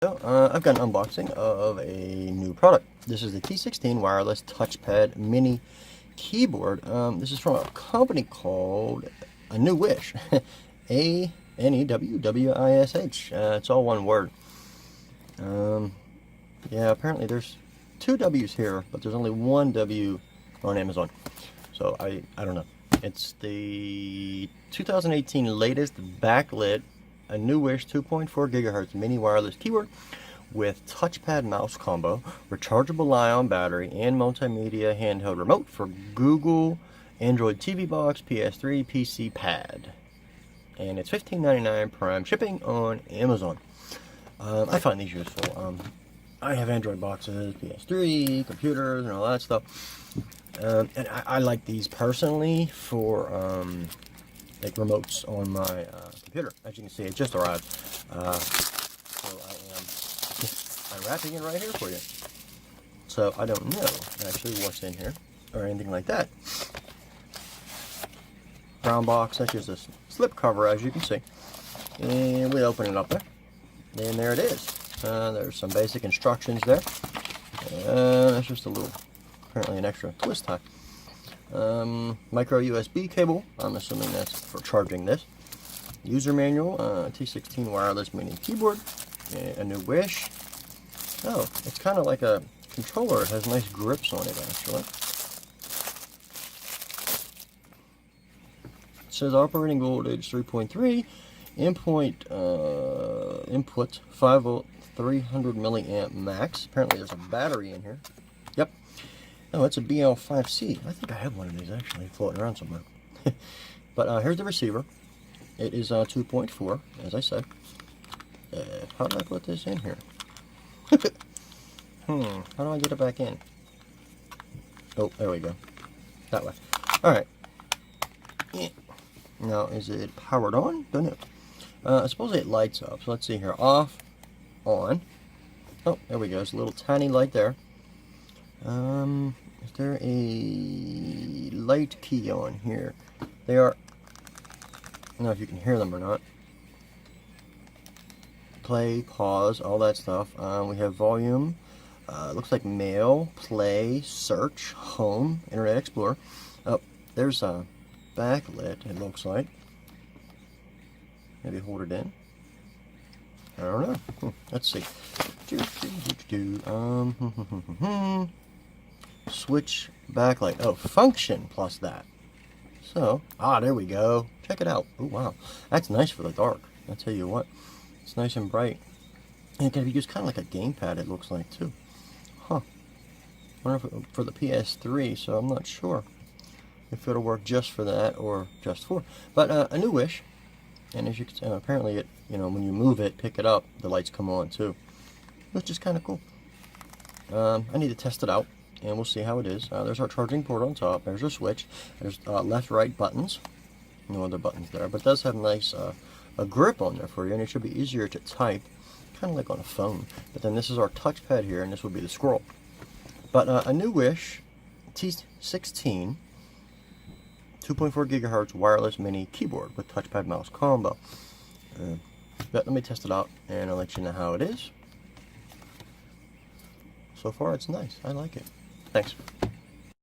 So, I've got an unboxing of a new product. This is the T16 wireless touchpad mini keyboard. This is from a company called ANEWISH. A-N-E-W-W-I-S-H. It's all one word. Yeah, apparently there's two W's here, but there's only one W on Amazon. So I don't know. It's the 2018 latest Backlit ANEWISH 2.4 GHz mini wireless keyboard with touchpad mouse combo, rechargeable Li-ion battery, and multimedia handheld remote for Google, Android TV box, PS3, PC pad. And it's $15.99 prime shipping on Amazon. I find these useful. I have Android boxes, PS3, computers, and all that stuff. And I like these personally for like remotes on my computer. As you can see, it just arrived. So I'm wrapping it right here for you. So I don't know actually what's in here or anything like that. Brown box, that's just a slip cover, as you can see. And we open it up there. And there it is. There's some basic instructions there. That's just a little, apparently an extra twist tie. Micro USB cable, I'm assuming that's for charging this. User manual, T16 wireless mini keyboard, ANEWISH. Oh, it's kind of like a controller. It has nice grips on it, actually. It says operating voltage 3.3, input 5 volt, 300 milliamp max. Apparently there's a battery in here. Yep. Oh, it's a BL5C. I think I have one of these actually floating around somewhere. But here's the receiver. It is 2.4, as I said. How do I put this in here? How do I get it back in? Oh, there we go. That way. Alright. Yeah. Now, is it powered on? Don't know. I suppose it lights up. So let's see here. Off, on. Oh, there we go. There's a little tiny light there. Is there a light key on here? They are. I don't know if you can hear them or not. Play, pause, all that stuff. We have volume. Looks like mail, play, search, home, Internet Explorer. Oh, there's a backlit, it looks like. Maybe hold it in. I don't know. Let's see. Switch backlight. Oh, function plus that. So, there we go. Check it out. Oh, wow. That's nice for the dark. I'll tell you what. It's nice and bright. And it can be used kind of like a gamepad, it looks like, too. Huh. I wonder if for the PS3, so I'm not sure if it'll work just for that or just for. But ANEWISH, and as you can see, apparently it, when you move it, pick it up, the lights come on too, which is kind of cool. I need to test it out, and we'll see how it is. There's our charging port on top. There's a switch. There's left, right buttons. No other buttons there, but it does have a nice a grip on there for you, and it should be easier to type, kind of like on a phone. But then this is our touchpad here, and this will be the scroll. But ANEWISH T16 2.4 GHz wireless mini keyboard with touchpad mouse combo. But let me test it out, and I'll let you know how it is. So far, it's nice. I like it. Thanks.